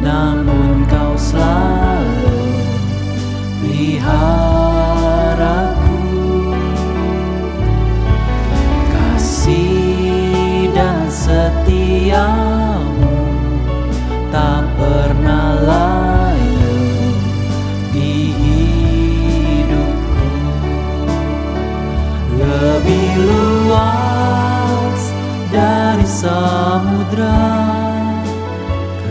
namun Kau selalu peliharaku. Kasih dan setiamu tak pernah layu di hidupku. Lebih luas dari samudra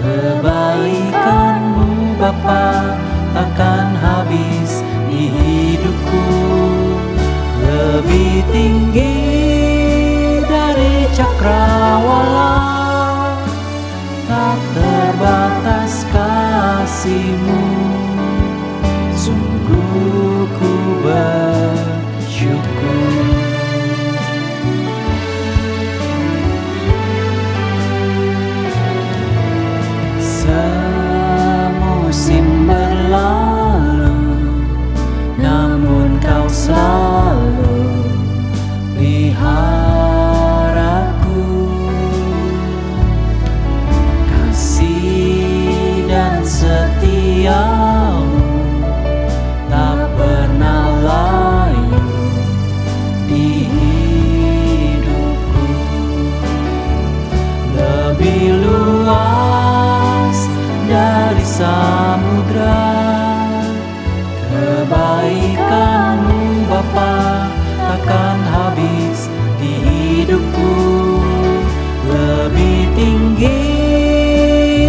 kebaikan-Mu Bapa, takkan habis di hidupku. Lebih tinggi dari cakrawala, tak terbatas kasih-Mu. Sungguh ku bersyukur. Semusim berlalu, namun Kau selalu peliharaku. Kasih dan setiamu tak pernah layu di hidupku. Lebih luas dari samudra kebaikan-Mu Bapa, takkan habis di hidupku. Lebih tinggi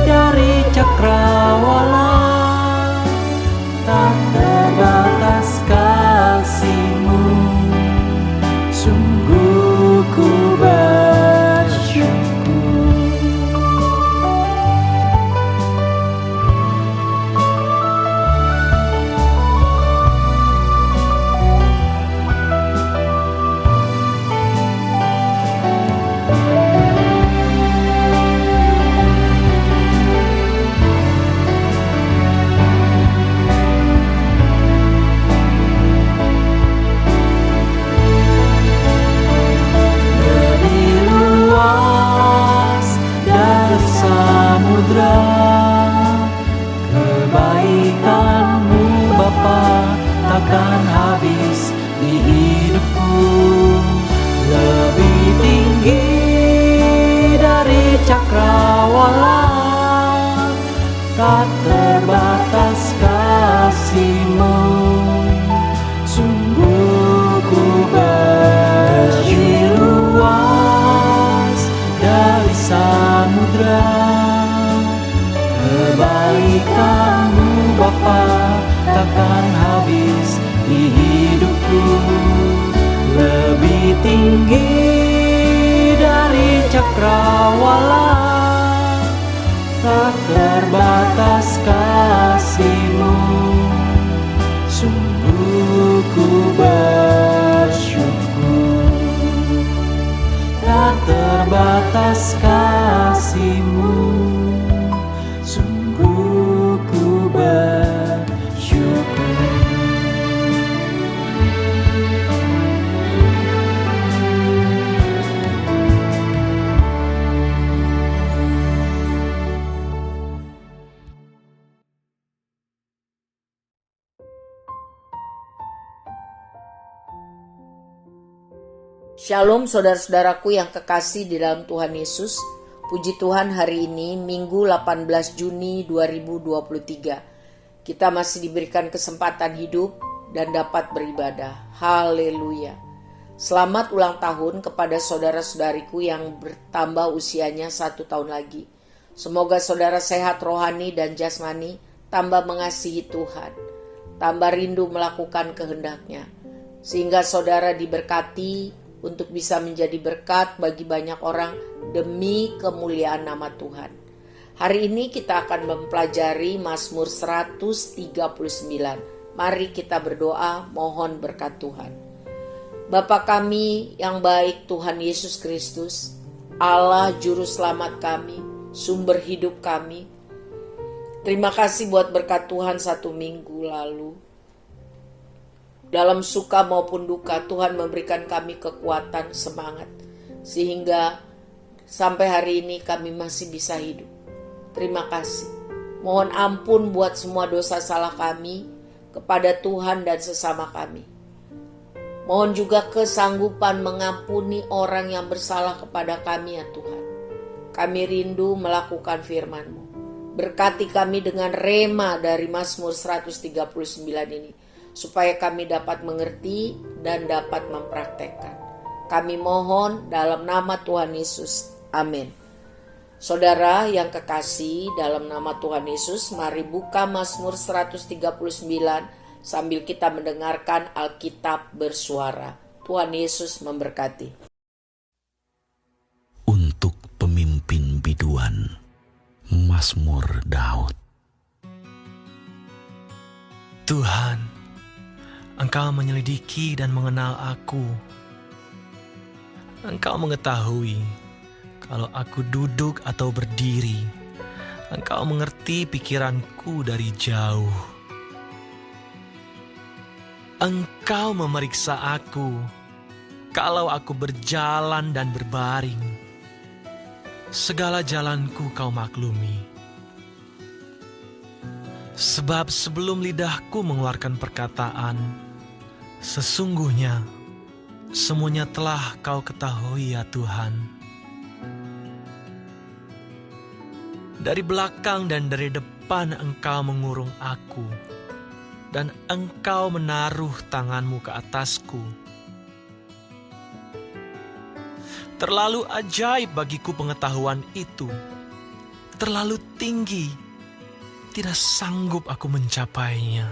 dari cakrawala, tak terbatas kasih-Mu. Sungguh ku bersyukur. Kebaikan-Mu Bapa, takkan habis di hidupku. Lebih tinggi dari cakrawala, tak terbatas kasih-Mu. Sungguh ku bersyukur. Luas dari samudra kebaikan-Mu Bapa, takkan habis di hidupku. Lebih tinggi dari cakrawala, tak terbatas kasih-Mu. Sungguh ku bersyukur. Tak terbatas kasih-Mu. Sungguh ku bersyukur. Shalom saudara-saudaraku yang kekasih di dalam Tuhan Yesus. Puji Tuhan, hari ini Minggu 18 Juni 2023. Kita masih diberikan kesempatan hidup dan dapat beribadah. Haleluya. Selamat ulang tahun kepada saudara-saudariku yang bertambah usianya 1 tahun lagi. Semoga saudara sehat rohani dan jasmani, tambah mengasihi Tuhan, tambah rindu melakukan kehendak-Nya, sehingga saudara diberkati untuk bisa menjadi berkat bagi banyak orang demi kemuliaan nama Tuhan. Hari ini kita akan mempelajari Mazmur 139. Mari kita berdoa, mohon berkat Tuhan. Bapa kami yang baik, Tuhan Yesus Kristus, Allah Juru Selamat kami, sumber hidup kami. Terima kasih buat berkat Tuhan 1 minggu lalu. Dalam suka maupun duka, Tuhan memberikan kami kekuatan, semangat, sehingga sampai hari ini kami masih bisa hidup. Terima kasih. Mohon ampun buat semua dosa salah kami kepada Tuhan dan sesama kami. Mohon juga kesanggupan mengampuni orang yang bersalah kepada kami ya Tuhan. Kami rindu melakukan firman-Mu. Berkati kami dengan rema dari Mazmur 139 ini, supaya kami dapat mengerti dan dapat mempraktekkan. Kami mohon dalam nama Tuhan Yesus. Amin. Saudara yang kekasih dalam nama Tuhan Yesus, mari buka Mazmur 139 sambil kita mendengarkan Alkitab bersuara. Tuhan Yesus memberkati. Untuk pemimpin biduan, Mazmur Daud. Tuhan, Engkau menyelidiki dan mengenal aku. Engkau mengetahui kalau aku duduk atau berdiri. Engkau mengerti pikiranku dari jauh. Engkau memeriksa aku kalau aku berjalan dan berbaring. Segala jalanku Kau maklumi. Sebab sebelum lidahku mengeluarkan perkataan, sesungguhnya semuanya telah Kau ketahui ya Tuhan. Dari belakang dan dari depan Engkau mengurung aku, dan Engkau menaruh tangan-Mu ke atasku. Terlalu ajaib bagiku pengetahuan itu, terlalu tinggi, tidak sanggup aku mencapainya.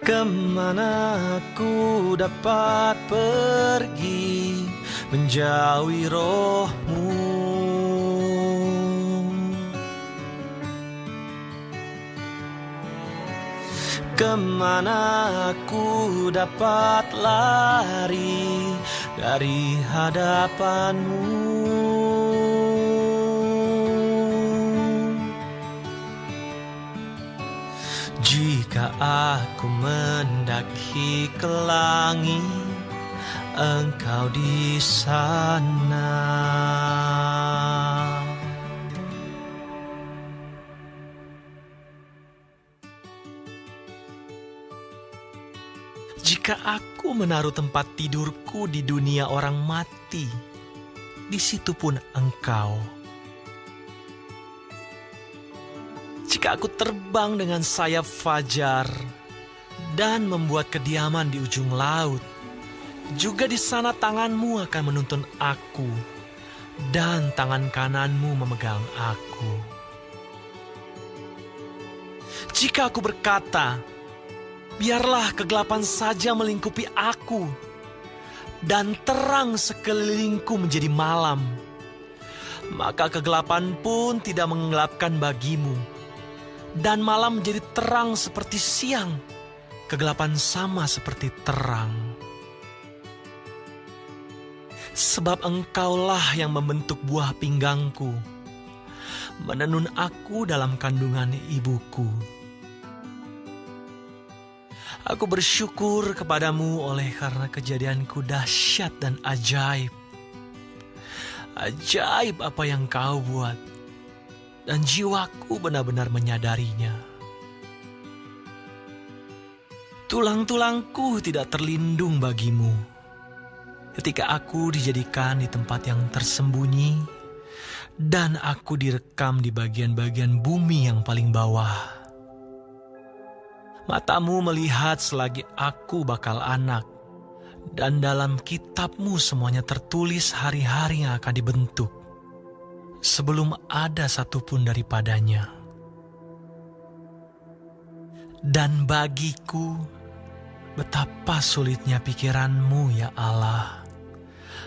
Kemana aku dapat pergi menjauhi Roh-Mu? Kemana aku dapat lari dari hadapan-Mu? Jika aku mendaki ke langit, Engkau di sana. Jika aku menaruh tempat tidurku di dunia orang mati, di situ pun Engkau. Jika aku terbang dengan sayap fajar dan membuat kediaman di ujung laut, juga di sana tangan-Mu akan menuntun aku dan tangan kanan-Mu memegang aku. Jika aku berkata, biarlah kegelapan saja melingkupi aku, dan terang sekelilingku menjadi malam, maka kegelapan pun tidak menggelapkan bagimu, dan malam menjadi terang seperti siang, kegelapan sama seperti terang. Sebab Engkaulah yang membentuk buah pinggangku, menenun aku dalam kandungan ibuku. Aku bersyukur kepadamu oleh karena kejadianku dahsyat dan ajaib. Ajaib apa yang Kau buat, dan jiwaku benar-benar menyadarinya. Tulang-tulangku tidak terlindung bagimu. Ketika aku dijadikan di tempat yang tersembunyi, dan aku direkam di bagian-bagian bumi yang paling bawah. Matamu melihat selagi aku bakal anak, dan dalam kitab-Mu semuanya tertulis hari-hari yang akan dibentuk, sebelum ada satupun daripadanya. Dan bagiku, betapa sulitnya pikiran-Mu ya Allah,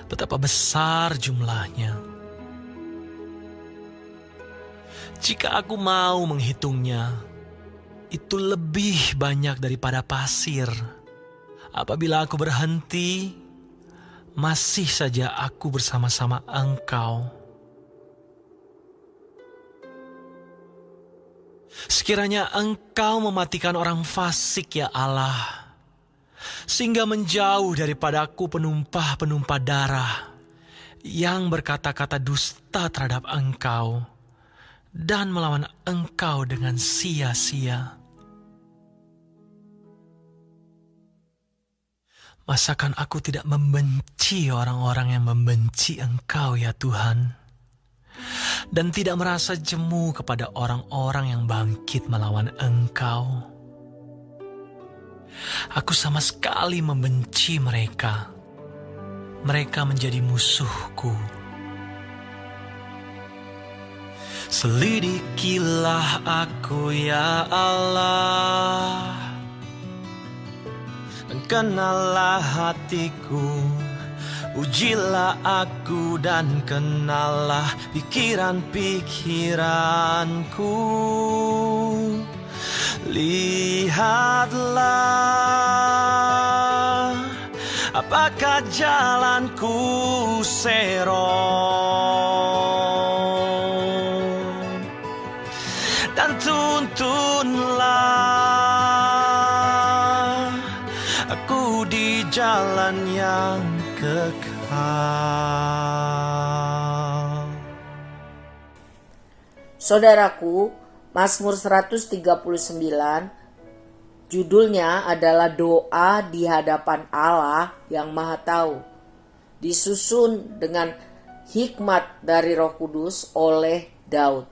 betapa besar jumlahnya. Jika aku mau menghitungnya, itu lebih banyak daripada pasir. Apabila aku berhenti, masih saja aku bersama-sama Engkau. Sekiranya Engkau mematikan orang fasik ya Allah, sehingga menjauh daripadaku penumpah-penumpah darah yang berkata-kata dusta terhadap Engkau dan melawan Engkau dengan sia-sia. Masakan aku tidak membenci orang-orang yang membenci Engkau ya Tuhan, dan tidak merasa jemu kepada orang-orang yang bangkit melawan Engkau. Aku sama sekali membenci mereka. Mereka menjadi musuhku. Selidikilah aku ya Allah, dan kenallah hatiku. Ujilah aku dan kenallah pikiran-pikiranku. Lihatlah apakah jalanku serong, dan tuntunlah aku di jalan yang kekal. Saudaraku, Mazmur 139 judulnya adalah doa di hadapan Allah yang Maha Tahu. Disusun dengan hikmat dari Roh Kudus oleh Daud.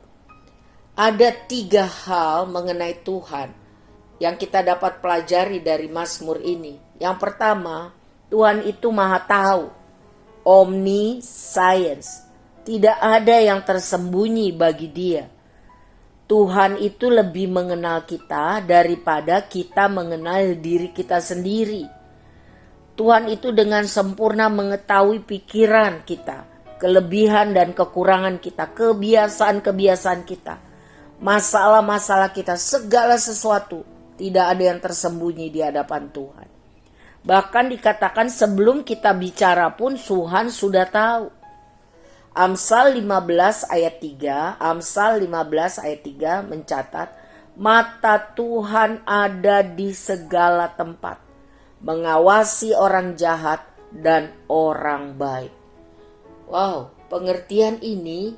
Ada 3 hal mengenai Tuhan yang kita dapat pelajari dari Mazmur ini. Yang pertama, Tuhan itu Maha Tahu, omniscience. Tidak ada yang tersembunyi bagi Dia. Tuhan itu lebih mengenal kita daripada kita mengenal diri kita sendiri. Tuhan itu dengan sempurna mengetahui pikiran kita, kelebihan dan kekurangan kita, kebiasaan-kebiasaan kita, masalah-masalah kita, segala sesuatu. Tidak ada yang tersembunyi di hadapan Tuhan. Bahkan dikatakan sebelum kita bicara pun Tuhan sudah tahu. Amsal 15 ayat 3 mencatat, mata Tuhan ada di segala tempat, mengawasi orang jahat dan orang baik. Wow, pengertian ini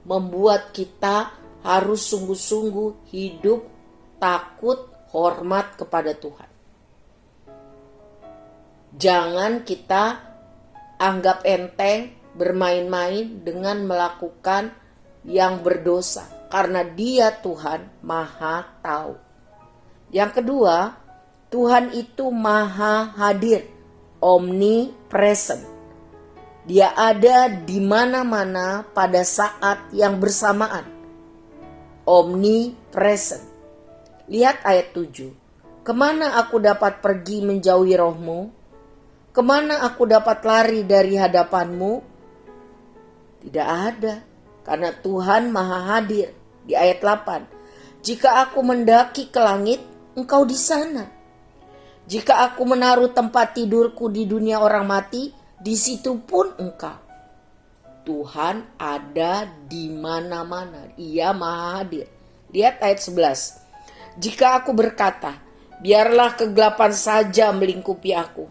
membuat kita harus sungguh-sungguh hidup takut, hormat kepada Tuhan. Jangan kita anggap enteng bermain-main dengan melakukan yang berdosa, karena Dia Tuhan Maha Tahu. Yang kedua, Tuhan itu Maha Hadir, omnipresent. Dia ada di mana-mana pada saat yang bersamaan. Omnipresent. Lihat ayat 7. Kemana aku dapat pergi menjauhi rohmu? Kemana aku dapat lari dari hadapanmu? Tidak ada, karena Tuhan Maha Hadir. Di ayat 8, jika aku mendaki ke langit, Engkau di sana. Jika aku menaruh tempat tidurku di dunia orang mati, di situ pun Engkau. Tuhan ada di mana-mana. Ia Maha Hadir. Lihat ayat 11. Jika aku berkata, biarlah kegelapan saja melingkupi aku,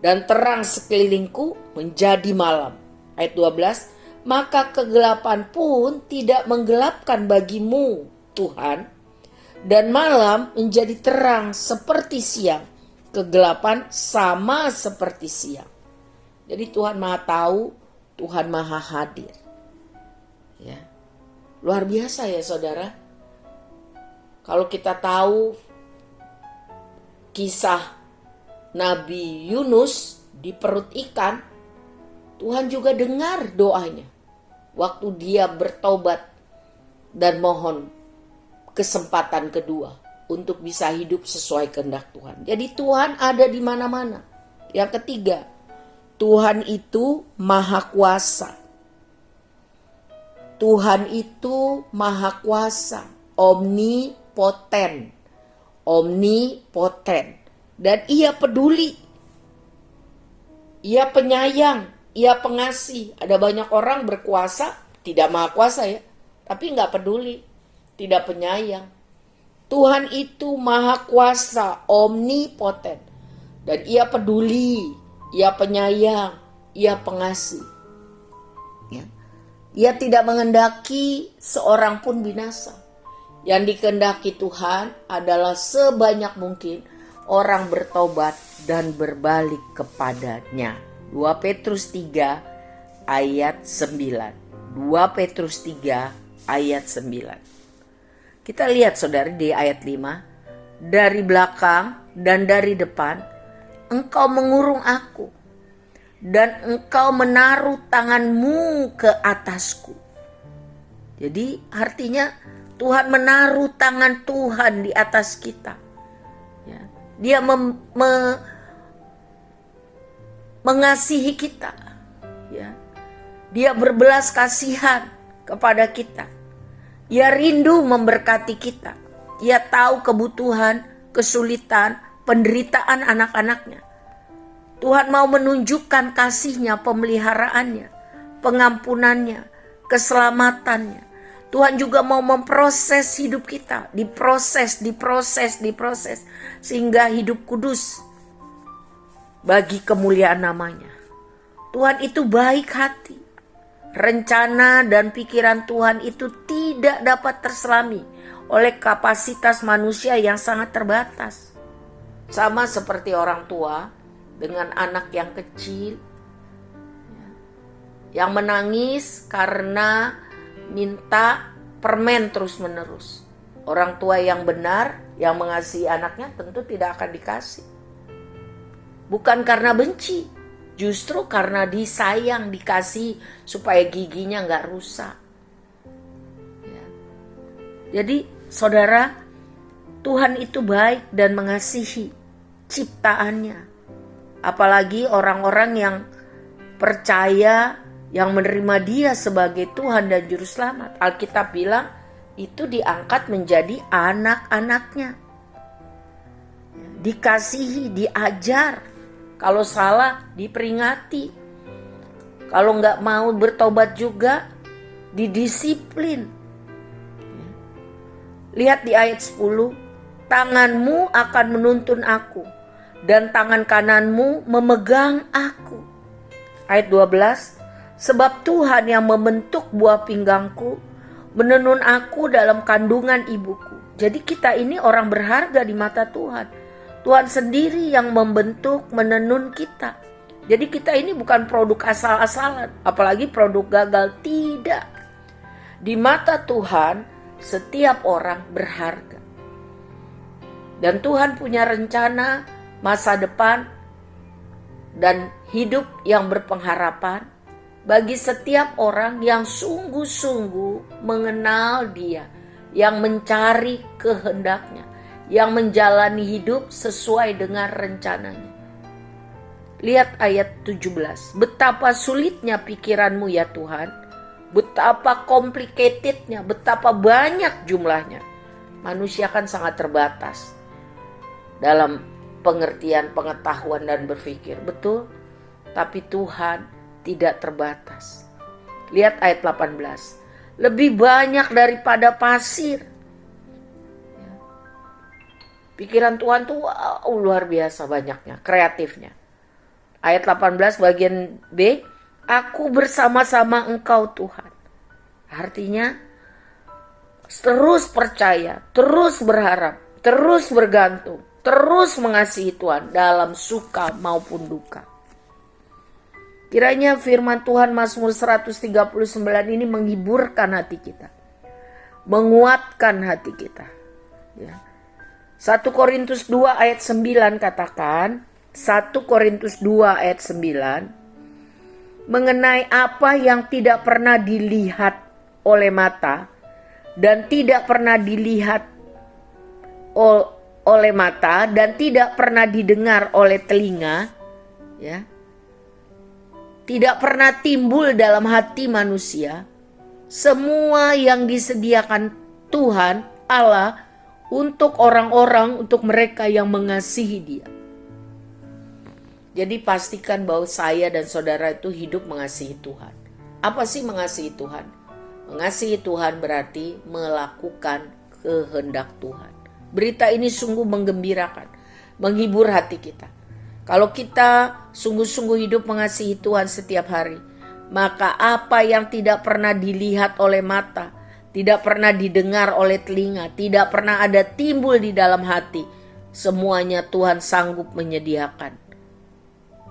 dan terang sekelilingku menjadi malam. Ayat 12, maka kegelapan pun tidak menggelapkan bagimu, Tuhan, dan malam menjadi terang seperti siang. Kegelapan sama seperti siang. Jadi Tuhan Maha Tahu, Tuhan Maha Hadir. Ya. Luar biasa ya saudara. Kalau kita tahu kisah Nabi Yunus di perut ikan, Tuhan juga dengar doanya waktu dia bertobat dan mohon kesempatan kedua untuk bisa hidup sesuai kehendak Tuhan. Jadi Tuhan ada di mana-mana. Yang ketiga, Tuhan itu Maha Kuasa. Tuhan itu Maha Kuasa, omnipoten. Dan Ia peduli. Ia penyayang. Ia pengasih. Ada banyak orang berkuasa, tidak maha kuasa ya, tapi gak peduli, tidak penyayang. Tuhan itu Maha Kuasa, omnipoten. Dan Ia peduli, Ia penyayang, Ia pengasih. Ya. Ia tidak menghendaki seorang pun binasa. Yang dikehendaki Tuhan adalah sebanyak mungkin orang bertobat dan berbalik kepadanya. 2 Petrus 3 ayat 9. 2 Petrus 3 ayat 9. Kita lihat saudara di ayat 5. Dari belakang dan dari depan engkau mengurung aku, dan engkau menaruh tanganmu ke atasku. Jadi artinya Tuhan menaruh tangan Tuhan di atas kita. Ya. Dia mengasihi kita. Ya. Dia berbelas kasihan kepada kita. Ia rindu memberkati kita. Ia tahu kebutuhan, kesulitan, penderitaan anak-anaknya. Tuhan mau menunjukkan kasih-Nya, pemeliharaannya, pengampunannya, keselamatannya. Tuhan juga mau memproses hidup kita, diproses, sehingga hidup kudus bagi kemuliaan namanya. Tuhan itu baik hati. Rencana dan pikiran Tuhan itu tidak dapat terselami oleh kapasitas manusia yang sangat terbatas. Sama seperti orang tua dengan anak yang kecil yang menangis karena minta permen terus-menerus. Orang tua yang benar, yang mengasihi anaknya tentu tidak akan dikasih. Bukan karena benci, justru karena disayang, dikasih supaya giginya gak rusak. Jadi saudara, Tuhan itu baik dan mengasihi ciptaannya. Apalagi orang-orang yang percaya, yang menerima Dia sebagai Tuhan dan Juru Selamat. Alkitab bilang itu diangkat menjadi anak-anaknya. Dikasihi, diajar. Kalau salah, diperingati. Kalau nggak mau bertobat juga, didisiplin. Lihat di ayat 10. Tanganmu akan menuntun aku, dan tangan kananmu memegang aku. Ayat 12. Sebab Tuhan yang membentuk buah pinggangku, menenun aku dalam kandungan ibuku. Jadi kita ini orang berharga di mata Tuhan. Tuhan sendiri yang membentuk, menenun kita. Jadi kita ini bukan produk asal-asalan, apalagi produk gagal. Tidak. Di mata Tuhan, setiap orang berharga. Dan Tuhan punya rencana masa depan dan hidup yang berpengharapan bagi setiap orang yang sungguh-sungguh mengenal Dia, yang mencari kehendaknya, yang menjalani hidup sesuai dengan rencananya. Lihat ayat 17. Betapa sulitnya pikiranmu ya Tuhan, betapa complicatednya, betapa banyak jumlahnya. Manusia kan sangat terbatas dalam pengertian, pengetahuan dan berpikir. Betul, tapi Tuhan tidak terbatas. Lihat ayat 18. Lebih banyak daripada pasir. Pikiran Tuhan tuh luar biasa banyaknya, kreatifnya. Ayat 18 bagian B. Aku bersama-sama engkau Tuhan. Artinya terus percaya, terus berharap, terus bergantung, terus mengasihi Tuhan dalam suka maupun duka. Kiranya firman Tuhan Mazmur 139 ini menghiburkan hati kita, menguatkan hati kita. Ya. 1 Korintus 2 ayat 9 katakan, 1 Korintus 2 ayat 9, mengenai apa yang tidak pernah dilihat oleh mata dan tidak pernah dilihat oleh mata dan tidak pernah didengar oleh telinga, ya, tidak pernah timbul dalam hati manusia, semua yang disediakan Tuhan Allah untuk orang-orang, untuk mereka yang mengasihi Dia. Jadi pastikan bahwa saya dan saudara itu hidup mengasihi Tuhan. Apa sih mengasihi Tuhan? Mengasihi Tuhan berarti melakukan kehendak Tuhan. Berita ini sungguh menggembirakan, menghibur hati kita. Kalau kita sungguh-sungguh hidup mengasihi Tuhan setiap hari, Maka apa yang tidak pernah dilihat oleh mata, tidak pernah didengar oleh telinga, tidak pernah ada timbul di dalam hati, semuanya Tuhan sanggup menyediakan.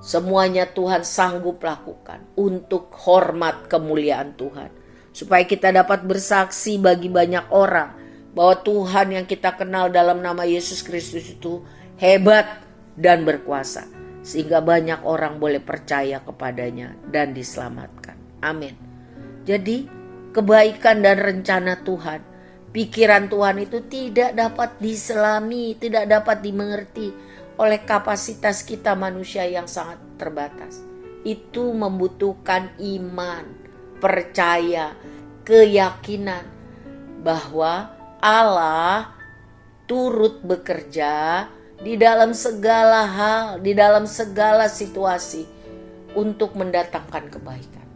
Semuanya Tuhan sanggup lakukan untuk hormat kemuliaan Tuhan. Supaya kita dapat bersaksi bagi banyak orang bahwa Tuhan yang kita kenal dalam nama Yesus Kristus itu hebat dan berkuasa. Sehingga banyak orang boleh percaya kepadanya dan diselamatkan. Amin. Jadi kebaikan dan rencana Tuhan, pikiran Tuhan itu tidak dapat diselami, tidak dapat dimengerti oleh kapasitas kita manusia yang sangat terbatas. Itu membutuhkan iman, percaya, keyakinan bahwa Allah turut bekerja di dalam segala hal, di dalam segala situasi untuk mendatangkan kebaikan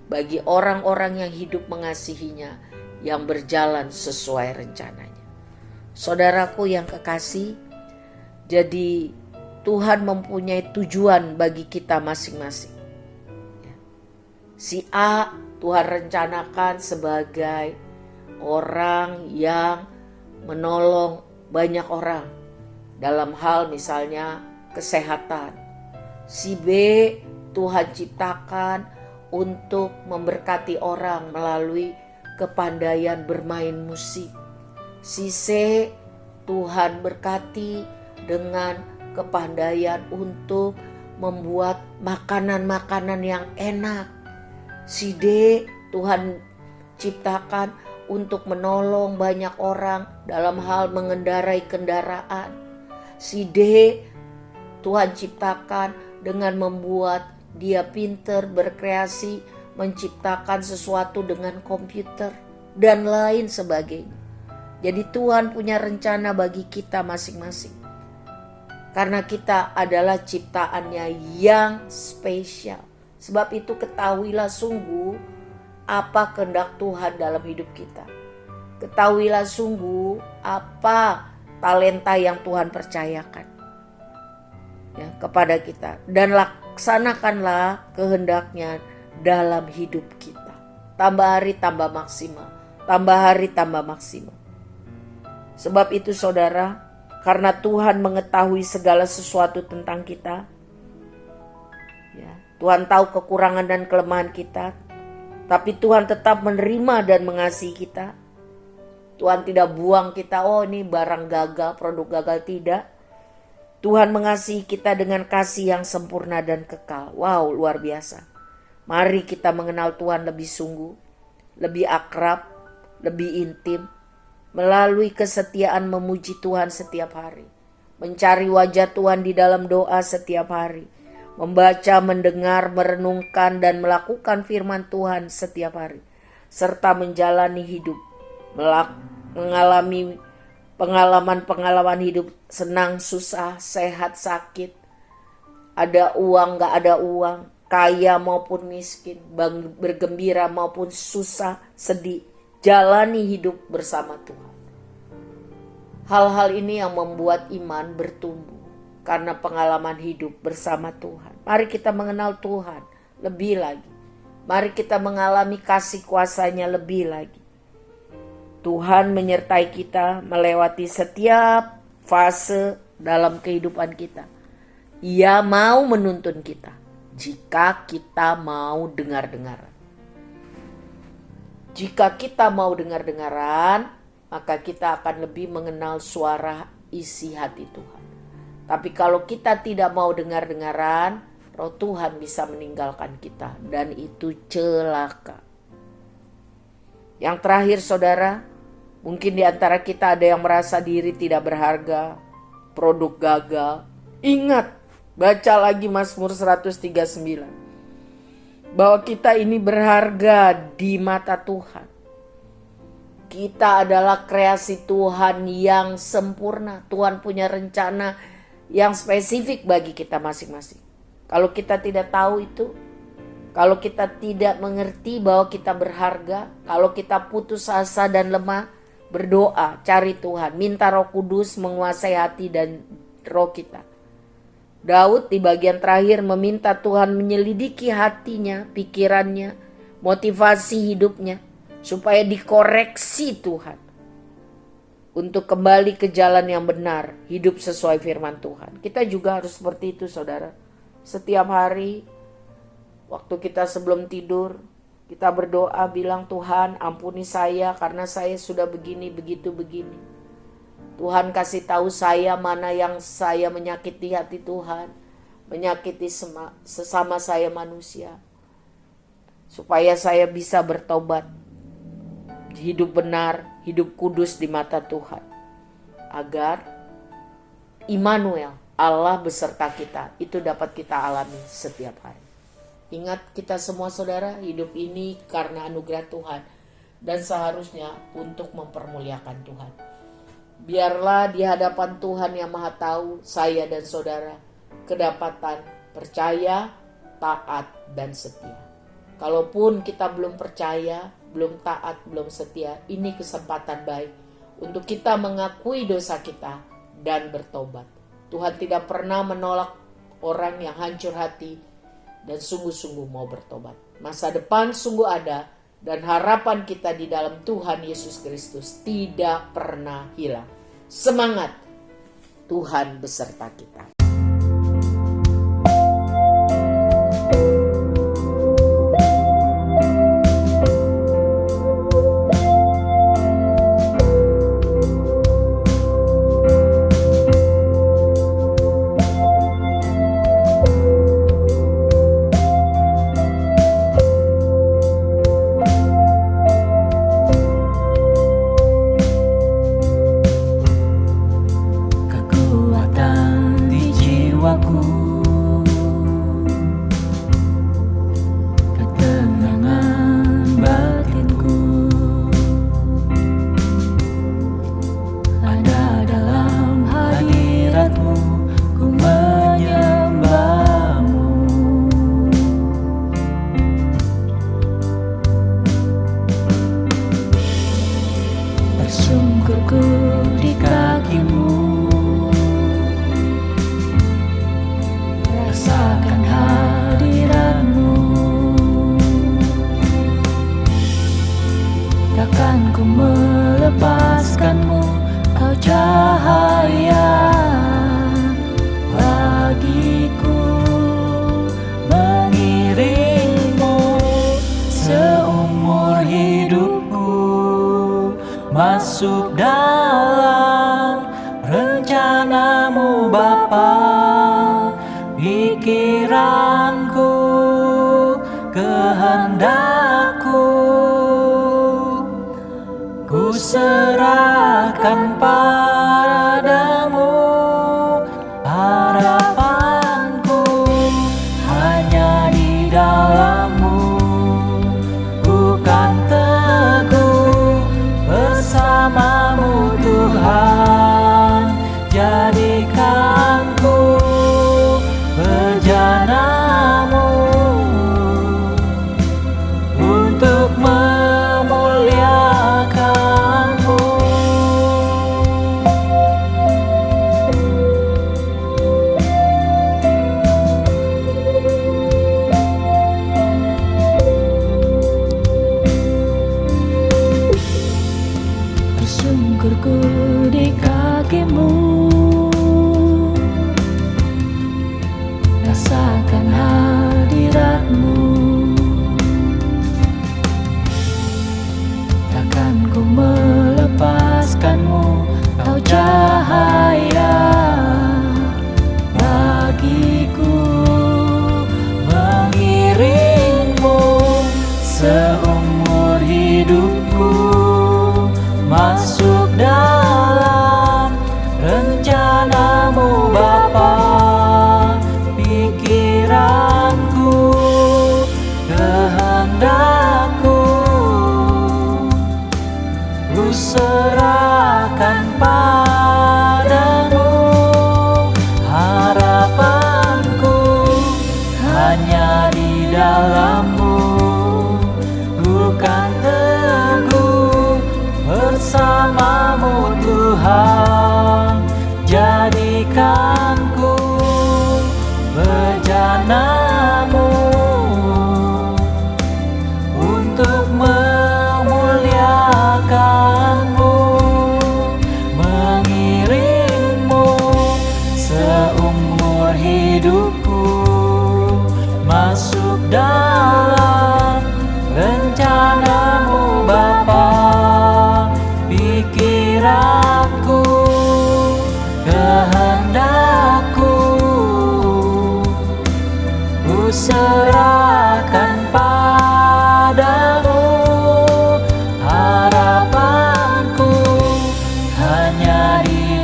bagi orang-orang yang hidup mengasihinya, yang berjalan sesuai rencananya. Saudaraku yang kekasih, jadi Tuhan mempunyai tujuan bagi kita masing-masing. Si A Tuhan rencanakan sebagai orang yang menolong banyak orang dalam hal misalnya kesehatan. Si B Tuhan ciptakan untuk memberkati orang melalui kepandaian bermain musik. Si C Tuhan berkati dengan kepandaian untuk membuat makanan-makanan yang enak. Si D Tuhan ciptakan untuk menolong banyak orang dalam hal mengendarai kendaraan. Si D Tuhan ciptakan dengan membuat dia pinter, berkreasi, menciptakan sesuatu dengan komputer dan lain sebagainya. Jadi Tuhan punya rencana bagi kita masing-masing. Karena kita adalah ciptaannya yang spesial. Sebab itu ketahuilah sungguh apa kehendak Tuhan dalam hidup kita. Ketahuilah sungguh apa talenta yang Tuhan percayakan ya, kepada kita. Dan laksanakanlah kehendaknya dalam hidup kita. Tambah hari tambah maksimal. Tambah hari tambah maksimal. Sebab itu saudara, karena Tuhan mengetahui segala sesuatu tentang kita, ya, Tuhan tahu kekurangan dan kelemahan kita, tapi Tuhan tetap menerima dan mengasihi kita. Tuhan tidak buang kita, oh ini barang gagal, produk gagal, tidak. Tuhan mengasihi kita dengan kasih yang sempurna dan kekal. Wow, luar biasa. Mari kita mengenal Tuhan lebih sungguh, lebih akrab, lebih intim, melalui kesetiaan memuji Tuhan setiap hari, mencari wajah Tuhan di dalam doa setiap hari, membaca, mendengar, merenungkan, dan melakukan firman Tuhan setiap hari, serta menjalani hidup, mengalami pengalaman-pengalaman hidup, senang, susah, sehat, sakit, ada uang, gak ada uang, kaya maupun miskin, bergembira maupun susah, sedih, jalani hidup bersama Tuhan. Hal-hal ini yang membuat iman bertumbuh karena pengalaman hidup bersama Tuhan. Mari kita mengenal Tuhan lebih lagi. Mari kita mengalami kasih kuasa-Nya lebih lagi. Tuhan menyertai kita melewati setiap fase dalam kehidupan kita. Ia mau menuntun kita jika kita mau dengar-dengaran. Jika kita mau dengar-dengaran, maka kita akan lebih mengenal suara isi hati Tuhan. Tapi kalau kita tidak mau dengar-dengaran, Roh Tuhan bisa meninggalkan kita, dan itu celaka. Yang terakhir saudara, mungkin di antara kita ada yang merasa diri tidak berharga, produk gagal. Ingat, baca lagi Mazmur 139. Bahwa kita ini berharga di mata Tuhan. Kita adalah kreasi Tuhan yang sempurna. Tuhan punya rencana yang spesifik bagi kita masing-masing. Kalau kita tidak tahu itu, kalau kita tidak mengerti bahwa kita berharga, kalau kita putus asa dan lemah, berdoa, cari Tuhan, minta Roh Kudus menguasai hati dan roh kita. Daud di bagian terakhir meminta Tuhan menyelidiki hatinya, pikirannya, motivasi hidupnya, supaya dikoreksi Tuhan untuk kembali ke jalan yang benar, hidup sesuai firman Tuhan. Kita juga harus seperti itu, saudara. Setiap hari, waktu kita sebelum tidur, kita berdoa bilang, Tuhan ampuni saya karena saya sudah begini, begitu, begini. Tuhan kasih tahu saya mana yang saya menyakiti hati Tuhan, menyakiti sesama saya manusia. Supaya saya bisa bertobat, hidup benar, hidup kudus di mata Tuhan. Agar Immanuel, Allah beserta kita, itu dapat kita alami setiap hari. Ingat kita semua saudara, hidup ini karena anugerah Tuhan dan seharusnya untuk mempermuliakan Tuhan. Biarlah di hadapan Tuhan yang Maha Tahu, saya dan saudara kedapatan percaya, taat, dan setia. Kalaupun kita belum percaya, belum taat, belum setia, ini kesempatan baik untuk kita mengakui dosa kita dan bertobat. Tuhan tidak pernah menolak orang yang hancur hati dan sungguh-sungguh mau bertobat. Masa depan sungguh ada dan harapan kita di dalam Tuhan Yesus Kristus tidak pernah hilang. Semangat, Tuhan beserta kita. Bersungkurku di kakimu, rasakan hadiratmu. Takkan ku melepaskanmu, kau cahaya bagiku, mengiringmu seumur hidupku, masuk dalam rencanamu Bapa. Pikiranku, kehendakku, ku serahkan padamu. Harapanku hanya di dalam-Mu, bukan teguh bersama-Mu Tuhan. Jadikanku bejana-Mu untuk memuliakan-Mu. Bersungkurku di kakimu, rasakan hadirat-Mu. Takkan ku melepaskan-Mu, kau cahaya bagiku, mengiringmu seumur hidupku, masuk dalam rencana-Mu Bapa. Pikiran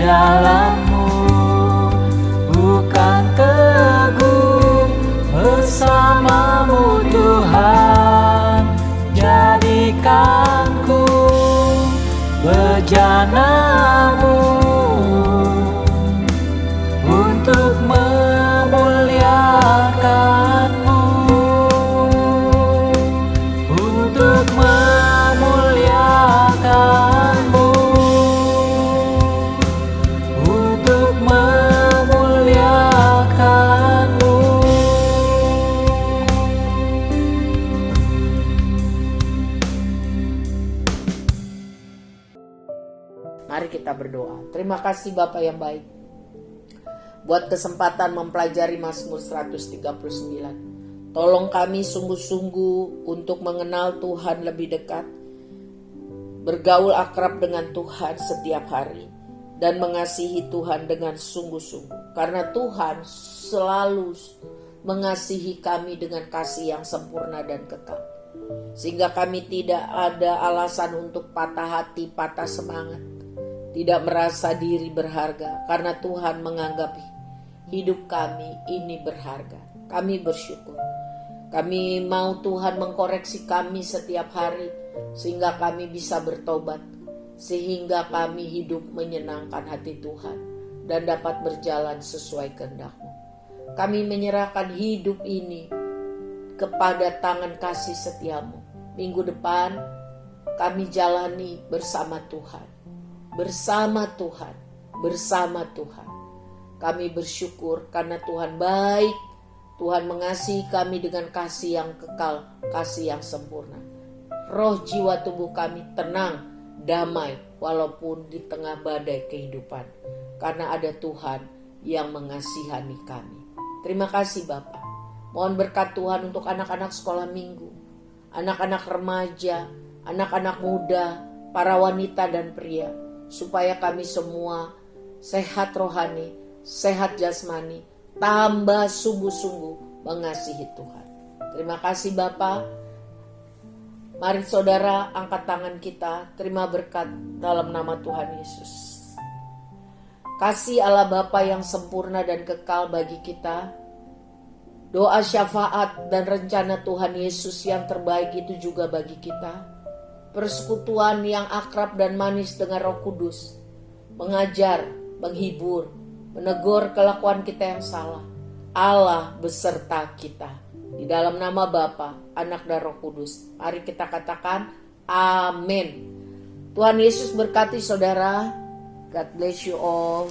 jalanmu, bukan teguh bersamamu Tuhan. Jadikanku bejanamu untuk memuliakanmu, untuk memuliakanmu, untuk memuliakanmu. Mari kita berdoa. Terima kasih Bapa yang baik buat kesempatan mempelajari Mazmur 139. Tolong kami sungguh-sungguh untuk mengenal Tuhan lebih dekat, bergaul akrab dengan Tuhan setiap hari, dan mengasihi Tuhan dengan sungguh-sungguh. Karena Tuhan selalu mengasihi kami dengan kasih yang sempurna dan kekal. Sehingga kami tidak ada alasan untuk patah hati, patah semangat, tidak merasa diri berharga, karena Tuhan menganggap hidup kami ini berharga. Kami bersyukur. Kami mau Tuhan mengkoreksi kami setiap hari, sehingga kami bisa bertobat, sehingga kami hidup menyenangkan hati Tuhan dan dapat berjalan sesuai kehendak-Mu. Kami menyerahkan hidup ini kepada tangan kasih setia-Mu. Minggu depan kami jalani bersama Tuhan. Bersama Tuhan, bersama Tuhan. Kami bersyukur karena Tuhan baik. Tuhan mengasihi kami dengan kasih yang kekal, kasih yang sempurna. Roh jiwa tubuh kami tenang, damai, walaupun di tengah badai kehidupan. Karena ada Tuhan yang mengasihani kami. Terima kasih Bapa. Mohon berkat Tuhan untuk anak-anak sekolah minggu, anak-anak remaja, anak-anak muda, para wanita dan pria, supaya kami semua sehat rohani, sehat jasmani, tambah sungguh-sungguh mengasihi Tuhan. Terima kasih Bapa. Mari saudara angkat tangan kita, terima berkat dalam nama Tuhan Yesus. Kasih Allah Bapa yang sempurna dan kekal bagi kita, doa syafaat dan rencana Tuhan Yesus yang terbaik itu juga bagi kita. Persekutuan yang akrab dan manis dengan Roh Kudus, mengajar, menghibur, menegur kelakuan kita yang salah. Allah beserta kita. Di dalam nama Bapa, Anak dan Roh Kudus, mari kita katakan amin. Tuhan Yesus berkati saudara. God bless you all.